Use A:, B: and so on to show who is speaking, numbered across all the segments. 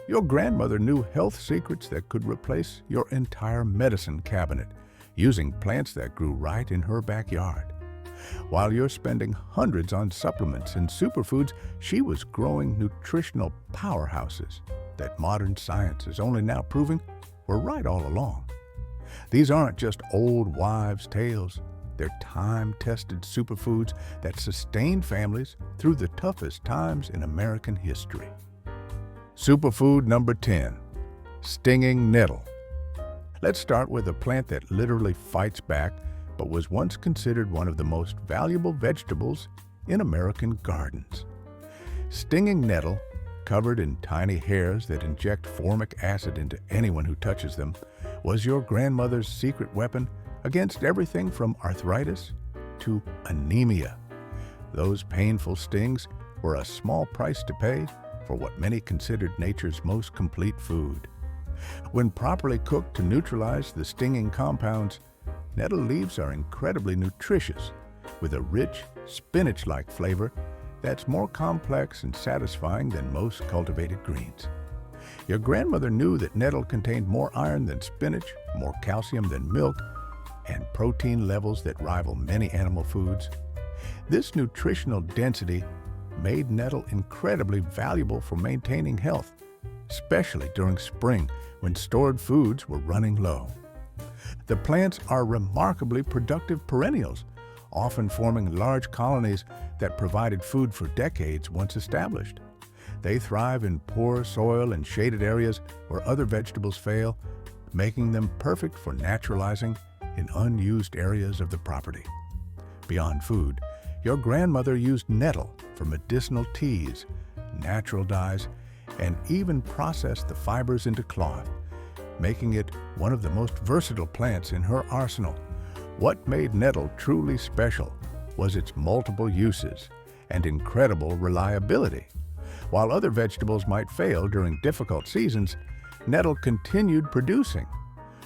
A: Your grandmother knew health secrets that could replace your entire medicine cabinet, using plants that grew right in her backyard. While you're spending hundreds on supplements and superfoods, she was growing nutritional powerhouses that modern science is only now proving were right all along. These aren't just old wives' tales. They're time-tested superfoods that sustained families through the toughest times in American history. Superfood number 10, stinging nettle. Let's start with a plant that literally fights back, but was once considered one of the most valuable vegetables in American gardens. Stinging nettle, covered in tiny hairs that inject formic acid into anyone who touches them, was your grandmother's secret weapon against everything from arthritis to anemia. Those painful stings were a small price to pay for what many considered nature's most complete food. When properly cooked to neutralize the stinging compounds, nettle leaves are incredibly nutritious, with a rich, spinach-like flavor that's more complex and satisfying than most cultivated greens. Your grandmother knew that nettle contained more iron than spinach, more calcium than milk, and protein levels that rival many animal foods. This nutritional density made nettle incredibly valuable for maintaining health, especially during spring when stored foods were running low. The plants are remarkably productive perennials, often forming large colonies that provided food for decades once established. They thrive in poor soil and shaded areas where other vegetables fail, making them perfect for naturalizing in unused areas of the property. Beyond food, your grandmother used nettle for medicinal teas, natural dyes, and even processed the fibers into cloth, making it one of the most versatile plants in her arsenal. What made nettle truly special was its multiple uses and incredible reliability. While other vegetables might fail during difficult seasons, nettle continued producing,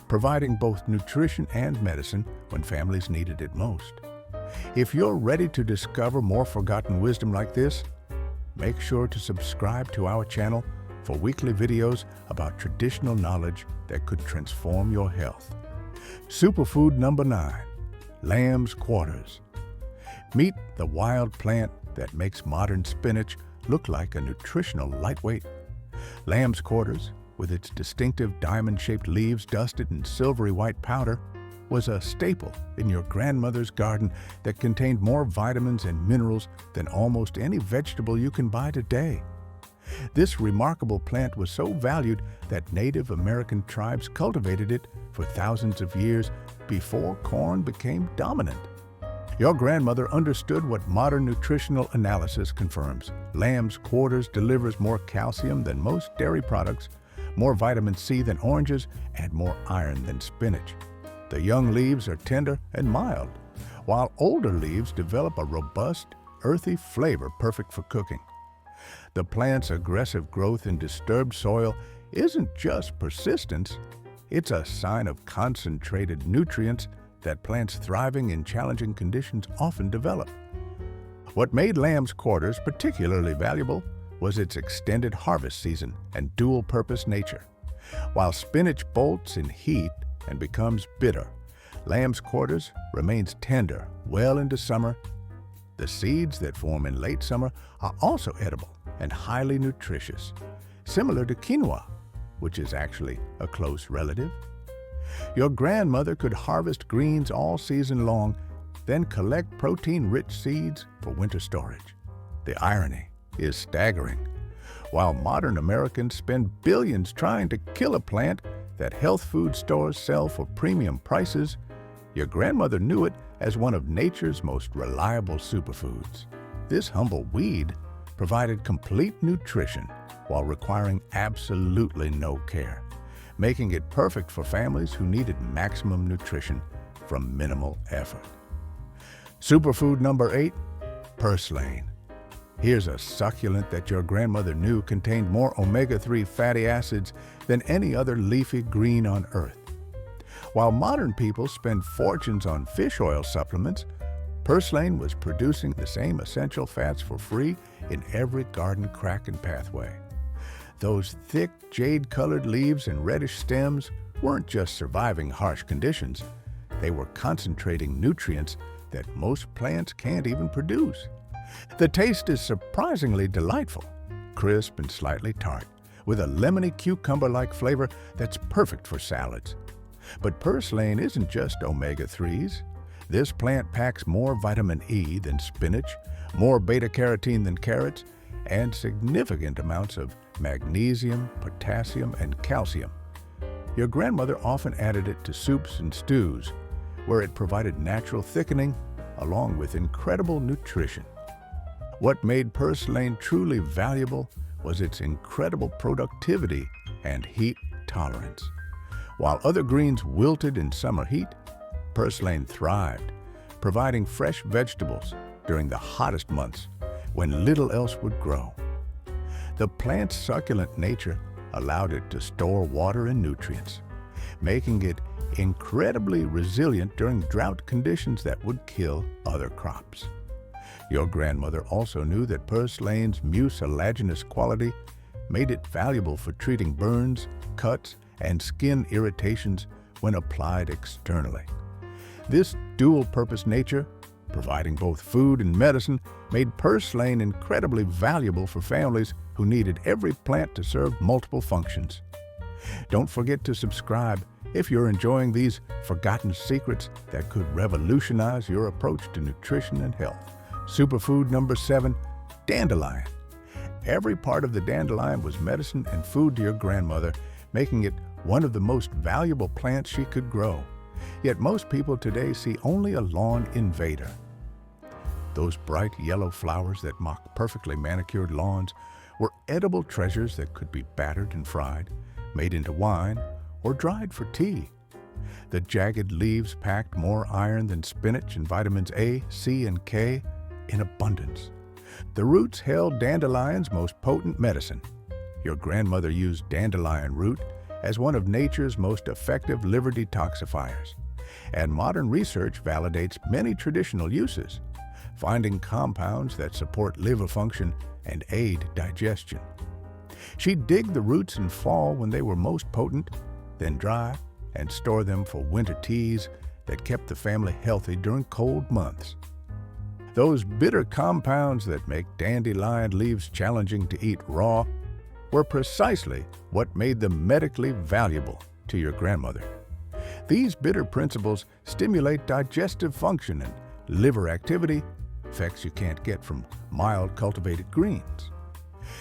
A: providing both nutrition and medicine when families needed it most. If you're ready to discover more forgotten wisdom like this, make sure to subscribe to our channel for weekly videos about traditional knowledge that could transform your health. Superfood number 9, lamb's quarters. Meet the wild plant that makes modern spinach look like a nutritional lightweight. Lamb's quarters, with its distinctive diamond-shaped leaves dusted in silvery white powder, was a staple in your grandmother's garden that contained more vitamins and minerals than almost any vegetable you can buy today. This remarkable plant was so valued that Native American tribes cultivated it for thousands of years before corn became dominant. Your grandmother understood what modern nutritional analysis confirms. Lamb's quarters delivers more calcium than most dairy products, more vitamin C than oranges, and more iron than spinach. The young leaves are tender and mild, while older leaves develop a robust, earthy flavor perfect for cooking. The plant's aggressive growth in disturbed soil isn't just persistence, it's a sign of concentrated nutrients that plants thriving in challenging conditions often develop. What made lamb's quarters particularly valuable was its extended harvest season and dual-purpose nature. While spinach bolts in heat and becomes bitter, lamb's quarters remains tender well into summer. The seeds that form in late summer are also edible and highly nutritious, similar to quinoa, which is actually a close relative. Your grandmother could harvest greens all season long, then collect protein-rich seeds for winter storage. The irony is staggering. While modern Americans spend billions trying to kill a plant that health food stores sell for premium prices, your grandmother knew it as one of nature's most reliable superfoods. This humble weed provided complete nutrition while requiring absolutely no care, making it perfect for families who needed maximum nutrition from minimal effort. Superfood number 8, purslane. Here's a succulent that your grandmother knew contained more omega-3 fatty acids than any other leafy green on earth. While modern people spend fortunes on fish oil supplements, purslane was producing the same essential fats for free in every garden crack and pathway. Those thick, jade-colored leaves and reddish stems weren't just surviving harsh conditions. They were concentrating nutrients that most plants can't even produce. The taste is surprisingly delightful, crisp and slightly tart, with a lemony cucumber-like flavor that's perfect for salads. But purslane isn't just omega-3s. This plant packs more vitamin E than spinach, more beta-carotene than carrots, and significant amounts of magnesium, potassium, and calcium. Your grandmother often added it to soups and stews, where it provided natural thickening along with incredible nutrition. What made purslane truly valuable was its incredible productivity and heat tolerance. While other greens wilted in summer heat, purslane thrived, providing fresh vegetables during the hottest months when little else would grow. The plant's succulent nature allowed it to store water and nutrients, making it incredibly resilient during drought conditions that would kill other crops. Your grandmother also knew that purslane's mucilaginous quality made it valuable for treating burns, cuts, and skin irritations when applied externally. This dual-purpose nature, providing both food and medicine, made purslane incredibly valuable for families who needed every plant to serve multiple functions. Don't forget to subscribe if you're enjoying these forgotten secrets that could revolutionize your approach to nutrition and health. Superfood number 7, dandelion. Every part of the dandelion was medicine and food to your grandmother, making it one of the most valuable plants she could grow. Yet most people today see only a lawn invader. Those bright yellow flowers that mock perfectly manicured lawns were edible treasures that could be battered and fried, made into wine, or dried for tea. The jagged leaves packed more iron than spinach and vitamins A, C, and K in abundance. The roots held dandelion's most potent medicine. Your grandmother used dandelion root as one of nature's most effective liver detoxifiers, and modern research validates many traditional uses, finding compounds that support liver function and aid digestion. She'd dig the roots in fall when they were most potent, then dry and store them for winter teas that kept the family healthy during cold months. Those bitter compounds that make dandelion leaves challenging to eat raw were precisely what made them medically valuable to your grandmother. These bitter principles stimulate digestive function and liver activity, effects you can't get from mild cultivated greens.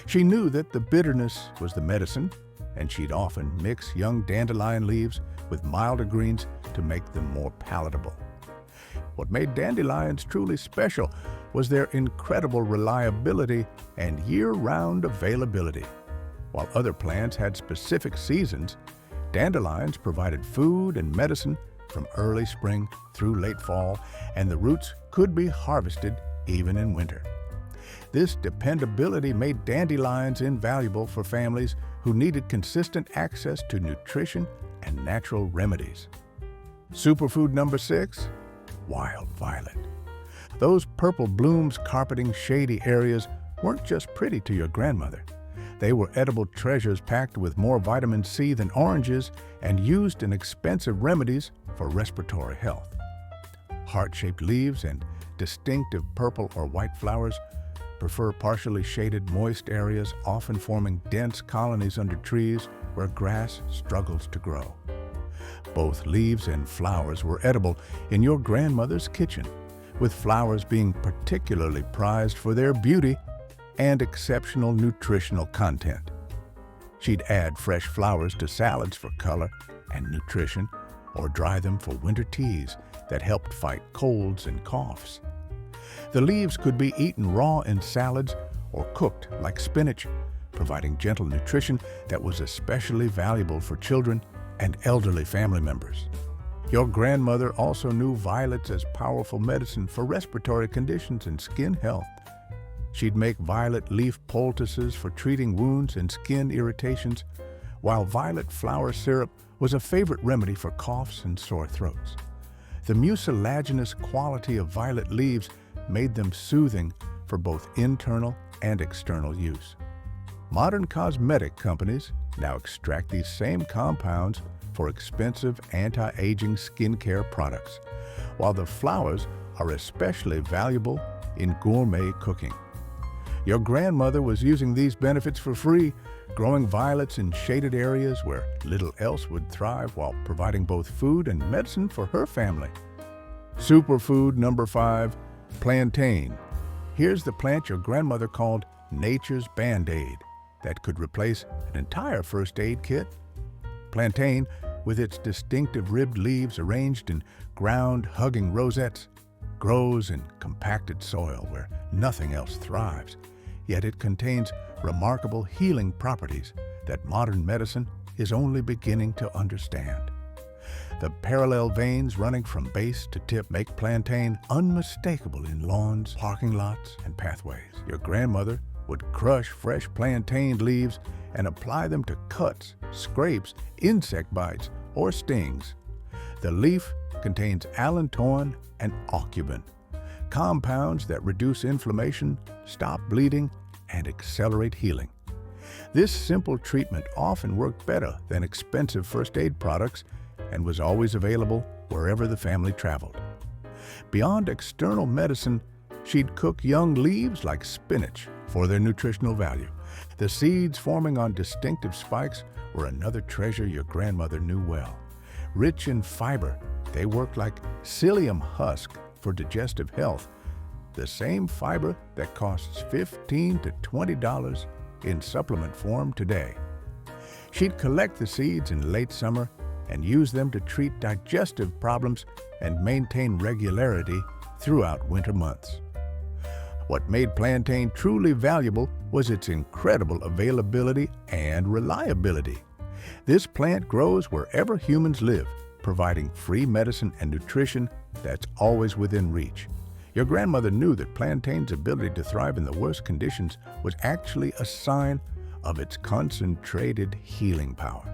A: She knew that the bitterness was the medicine, and she'd often mix young dandelion leaves with milder greens to make them more palatable. What made dandelions truly special was their incredible reliability and year-round availability. While other plants had specific seasons, dandelions provided food and medicine from early spring through late fall, and the roots could be harvested even in winter. This dependability made dandelions invaluable for families who needed consistent access to nutrition and natural remedies. Superfood number 6, wild violet. Those purple blooms carpeting shady areas weren't just pretty to your grandmother. They were edible treasures packed with more vitamin C than oranges and used in expensive remedies for respiratory health. Heart-shaped leaves and distinctive purple or white flowers prefer partially shaded, moist areas, often forming dense colonies under trees where grass struggles to grow. Both leaves and flowers were edible in your grandmother's kitchen, with flowers being particularly prized for their beauty and exceptional nutritional content. She'd add fresh flowers to salads for color and nutrition, or dry them for winter teas that helped fight colds and coughs. The leaves could be eaten raw in salads or cooked like spinach, providing gentle nutrition that was especially valuable for children and elderly family members. Your grandmother also knew violets as powerful medicine for respiratory conditions and skin health. She'd make violet leaf poultices for treating wounds and skin irritations, while violet flower syrup was a favorite remedy for coughs and sore throats. The mucilaginous quality of violet leaves made them soothing for both internal and external use. Modern cosmetic companies now extract these same compounds for expensive anti-aging skincare products, while the flowers are especially valuable in gourmet cooking. Your grandmother was using these benefits for free, growing violets in shaded areas where little else would thrive while providing both food and medicine for her family. Superfood number 5, plantain. Here's the plant your grandmother called nature's Band-Aid that could replace an entire first aid kit. Plantain, with its distinctive ribbed leaves arranged in ground-hugging rosettes, grows in compacted soil where nothing else thrives, yet it contains remarkable healing properties that modern medicine is only beginning to understand. The parallel veins running from base to tip make plantain unmistakable in lawns, parking lots, and pathways. Your grandmother would crush fresh plantain leaves and apply them to cuts, scrapes, insect bites, or stings. The leaf contains allantoin and aucubin, compounds that reduce inflammation, stop bleeding, and accelerate healing. This simple treatment often worked better than expensive first aid products and was always available wherever the family traveled. Beyond external medicine, she'd cook young leaves like spinach for their nutritional value. The seeds forming on distinctive spikes were another treasure your grandmother knew well. Rich in fiber, they worked like psyllium husk for digestive health, the same fiber that costs $15 to $20 in supplement form today. She'd collect the seeds in late summer and use them to treat digestive problems and maintain regularity throughout winter months. What made plantain truly valuable was its incredible availability and reliability. This plant grows wherever humans live, providing free medicine and nutrition that's always within reach. Your grandmother knew that plantain's ability to thrive in the worst conditions was actually a sign of its concentrated healing power.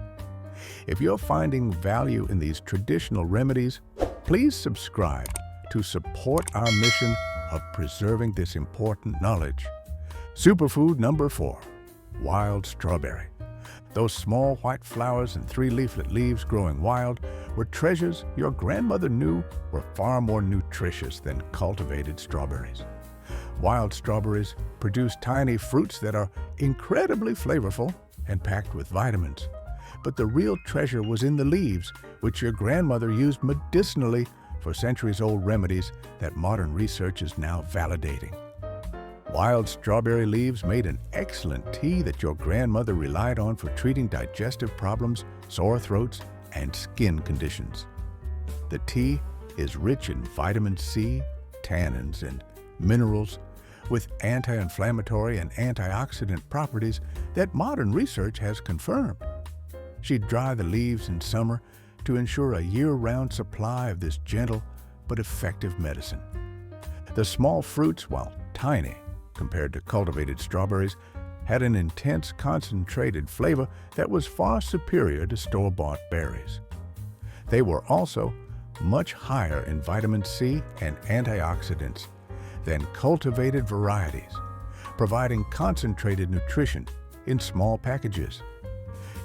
A: If you're finding value in these traditional remedies, please subscribe to support our mission of preserving this important knowledge. Superfood number 4, wild strawberry. Those small white flowers and 3-leaflet leaves growing wild were treasures your grandmother knew were far more nutritious than cultivated strawberries. Wild strawberries produce tiny fruits that are incredibly flavorful and packed with vitamins. But the real treasure was in the leaves, which your grandmother used medicinally for centuries-old remedies that modern research is now validating. Wild strawberry leaves made an excellent tea that your grandmother relied on for treating digestive problems, sore throats, and skin conditions. The tea is rich in vitamin C, tannins, and minerals with anti-inflammatory and antioxidant properties that modern research has confirmed. She'd dry the leaves in summer to ensure a year-round supply of this gentle but effective medicine. The small fruits, while tiny compared to cultivated strawberries, had an intense, concentrated flavor that was far superior to store-bought berries. They were also much higher in vitamin C and antioxidants than cultivated varieties, providing concentrated nutrition in small packages.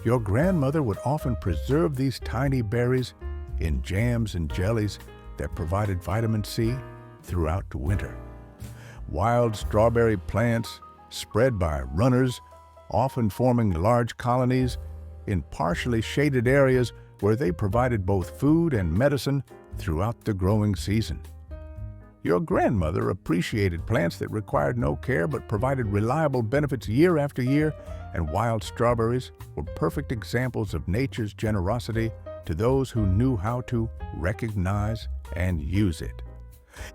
A: Your grandmother would often preserve these tiny berries in jams and jellies that provided vitamin C throughout the winter. Wild strawberry plants spread by runners, often forming large colonies in partially shaded areas where they provided both food and medicine throughout the growing season. Your grandmother appreciated plants that required no care but provided reliable benefits year after year, and wild strawberries were perfect examples of nature's generosity to those who knew how to recognize and use it.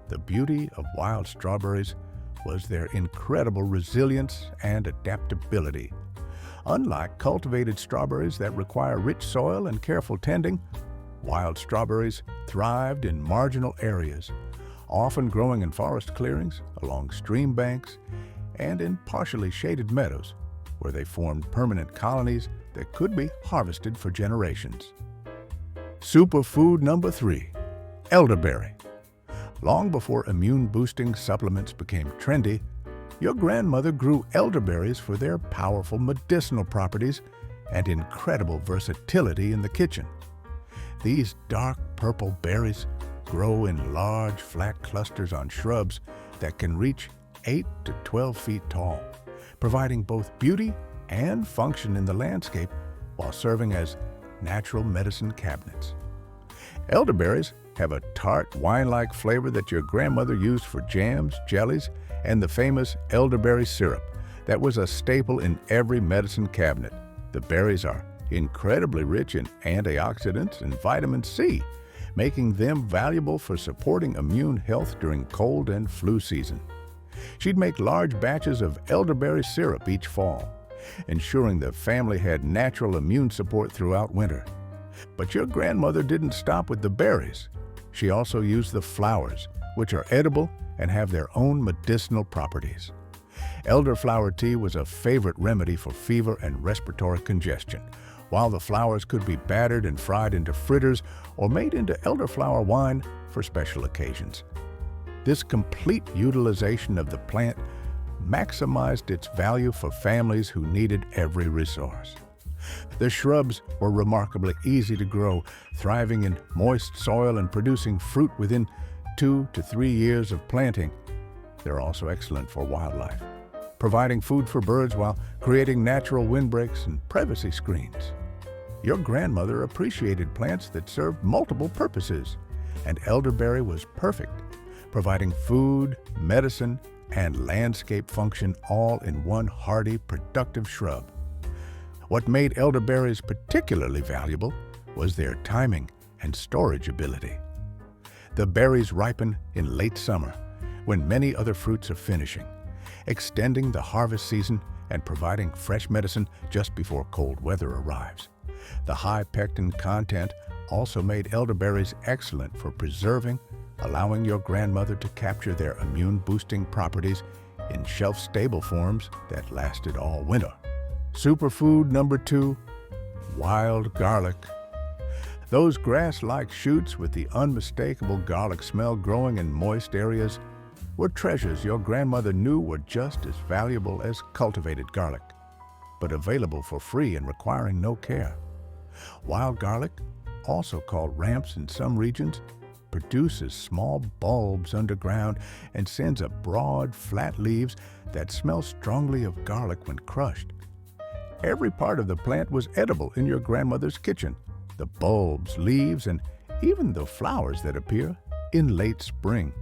A: The beauty of wild strawberries was their incredible resilience and adaptability. Unlike cultivated strawberries that require rich soil and careful tending, wild strawberries thrived in marginal areas, often growing in forest clearings, along stream banks, and in partially shaded meadows, where they formed permanent colonies that could be harvested for generations. Superfood number 3, elderberry. Long before immune-boosting supplements became trendy, Your grandmother grew elderberries for their powerful medicinal properties and incredible versatility in the kitchen. These dark purple berries grow in large, flat clusters on shrubs that can reach 8 to 12 feet tall, providing both beauty and function in the landscape while serving as natural medicine cabinets. Elderberries have a tart, wine-like flavor that your grandmother used for jams, jellies, and the famous elderberry syrup that was a staple in every medicine cabinet. The berries are incredibly rich in antioxidants and vitamin C, making them valuable for supporting immune health during cold and flu season. She'd make large batches of elderberry syrup each fall, ensuring the family had natural immune support throughout winter. But your grandmother didn't stop with the berries. She also used the flowers, which are edible and have their own medicinal properties. Elderflower tea was a favorite remedy for fever and respiratory congestion, while the flowers could be battered and fried into fritters or made into elderflower wine for special occasions. This complete utilization of the plant maximized its value for families who needed every resource. The shrubs were remarkably easy to grow, thriving in moist soil and producing fruit within 2 to 3 years of planting. They're also excellent for wildlife, providing food for birds while creating natural windbreaks and privacy screens. Your grandmother appreciated plants that served multiple purposes, and elderberry was perfect, providing food, medicine, and landscape function all in one hardy, productive shrub. What made elderberries particularly valuable was their timing and storage ability. The berries ripen in late summer, when many other fruits are finishing, extending the harvest season and providing fresh medicine just before cold weather arrives. The high pectin content also made elderberries excellent for preserving, allowing your grandmother to capture their immune-boosting properties in shelf-stable forms that lasted all winter. Superfood number 2, wild garlic. Those grass-like shoots with the unmistakable garlic smell growing in moist areas were treasures your grandmother knew were just as valuable as cultivated garlic, but available for free and requiring no care. Wild garlic, also called ramps in some regions, produces small bulbs underground and sends up broad, flat leaves that smell strongly of garlic when crushed. Every part of the plant was edible in your grandmother's kitchen, the bulbs, leaves, and even the flowers that appear in late spring.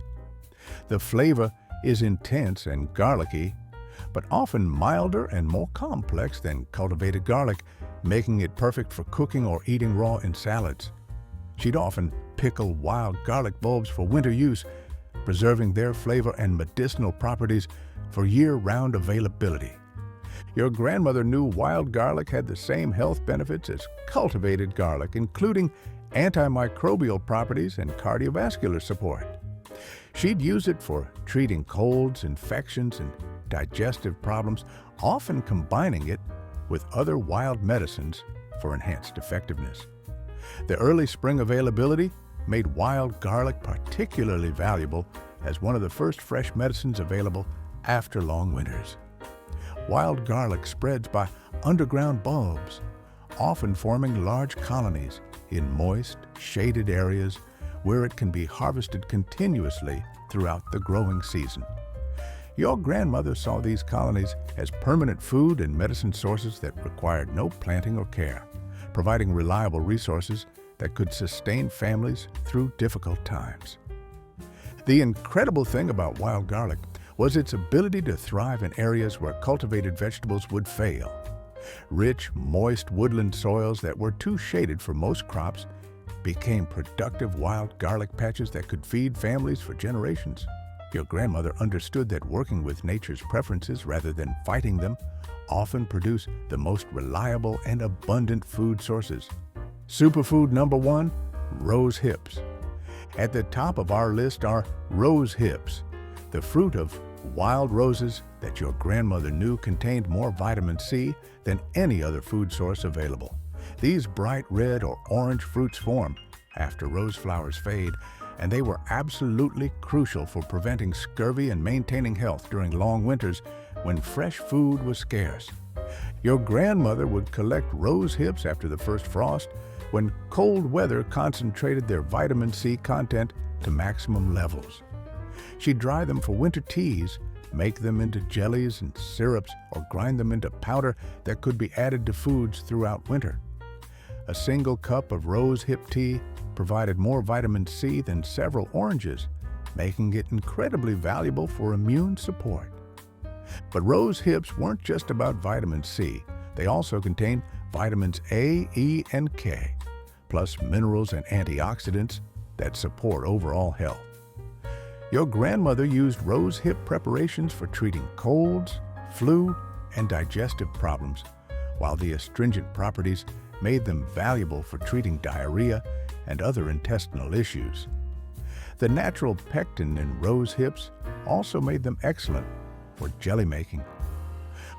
A: The flavor is intense and garlicky, but often milder and more complex than cultivated garlic, making it perfect for cooking or eating raw in salads. She'd often pickle wild garlic bulbs for winter use, preserving their flavor and medicinal properties for year-round availability. Your grandmother knew wild garlic had the same health benefits as cultivated garlic, including antimicrobial properties and cardiovascular support. She'd use it for treating colds, infections, and digestive problems, often combining it with other wild medicines for enhanced effectiveness. The early spring availability made wild garlic particularly valuable as one of the first fresh medicines available after long winters. Wild garlic spreads by underground bulbs, often forming large colonies in moist, shaded areas where it can be harvested continuously throughout the growing season. Your grandmother saw these colonies as permanent food and medicine sources that required no planting or care, providing reliable resources that could sustain families through difficult times. The incredible thing about wild garlic was its ability to thrive in areas where cultivated vegetables would fail. Rich, moist woodland soils that were too shaded for most crops became productive wild garlic patches that could feed families for generations. Your grandmother understood that working with nature's preferences rather than fighting them often produced the most reliable and abundant food sources. Superfood number 1, rose hips. At the top of our list are rose hips, the fruit of wild roses that your grandmother knew contained more vitamin C than any other food source available. These bright red or orange fruits form after rose flowers fade and they were absolutely crucial for preventing scurvy and maintaining health during long winters when fresh food was scarce. Your grandmother would collect rose hips after the first frost when cold weather concentrated their vitamin C content to maximum levels. She'd dry them for winter teas, make them into jellies and syrups, or grind them into powder that could be added to foods throughout winter. A single cup of rose hip tea provided more vitamin C than several oranges, making it incredibly valuable for immune support. But rose hips weren't just about vitamin C. They also contained vitamins A, E, and K, plus minerals and antioxidants that support overall health. Your grandmother used rose hip preparations for treating colds, flu, and digestive problems, while the astringent properties made them valuable for treating diarrhea and other intestinal issues. The natural pectin in rose hips also made them excellent for jelly making.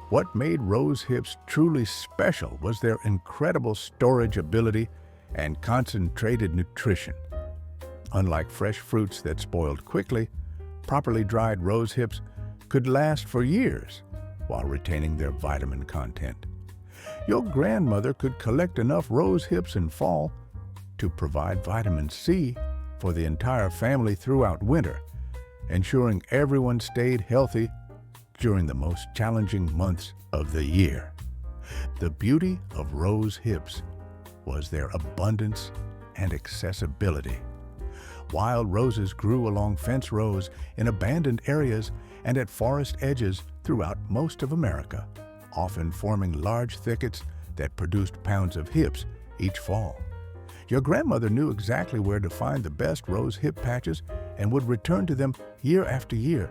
A: What made rose hips truly special was their incredible storage ability and concentrated nutrition. Unlike fresh fruits that spoiled quickly, properly dried rose hips could last for years while retaining their vitamin content. Your grandmother could collect enough rose hips in fall to provide vitamin C for the entire family throughout winter, ensuring everyone stayed healthy during the most challenging months of the year. The beauty of rose hips was their abundance and accessibility. Wild roses grew along fence rows, in abandoned areas, and at forest edges throughout most of America, often forming large thickets that produced pounds of hips each fall. Your grandmother knew exactly where to find the best rose hip patches and would return to them year after year,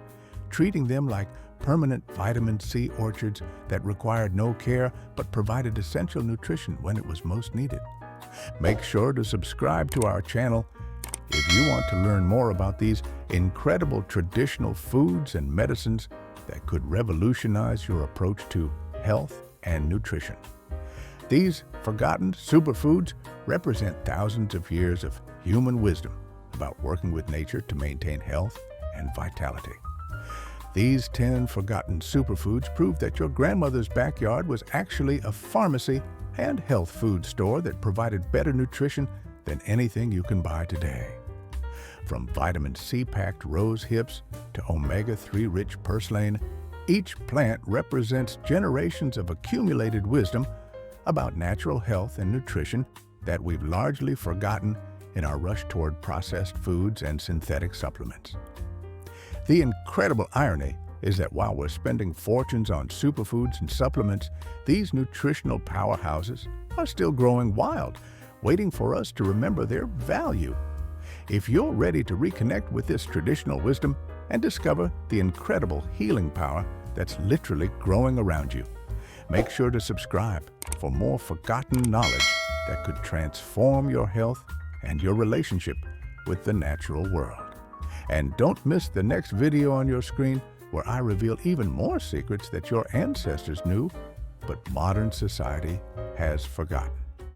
A: treating them like permanent vitamin C orchards that required no care but provided essential nutrition when it was most needed. Make sure to subscribe to our channel if you want to learn more about these incredible traditional foods and medicines that could revolutionize your approach to health and nutrition. These forgotten superfoods represent thousands of years of human wisdom about working with nature to maintain health and vitality. These 10 forgotten superfoods prove that your grandmother's backyard was actually a pharmacy and health food store that provided better nutrition than anything you can buy today. From vitamin C-packed rose hips to omega-3 rich purslane, each plant represents generations of accumulated wisdom about natural health and nutrition that we've largely forgotten in our rush toward processed foods and synthetic supplements. The incredible irony is that while we're spending fortunes on superfoods and supplements, these nutritional powerhouses are still growing wild, waiting for us to remember their value. If you're ready to reconnect with this traditional wisdom and discover the incredible healing power that's literally growing around you, make sure to subscribe for more forgotten knowledge that could transform your health and your relationship with the natural world. And don't miss the next video on your screen where I reveal even more secrets that your ancestors knew, but modern society has forgotten.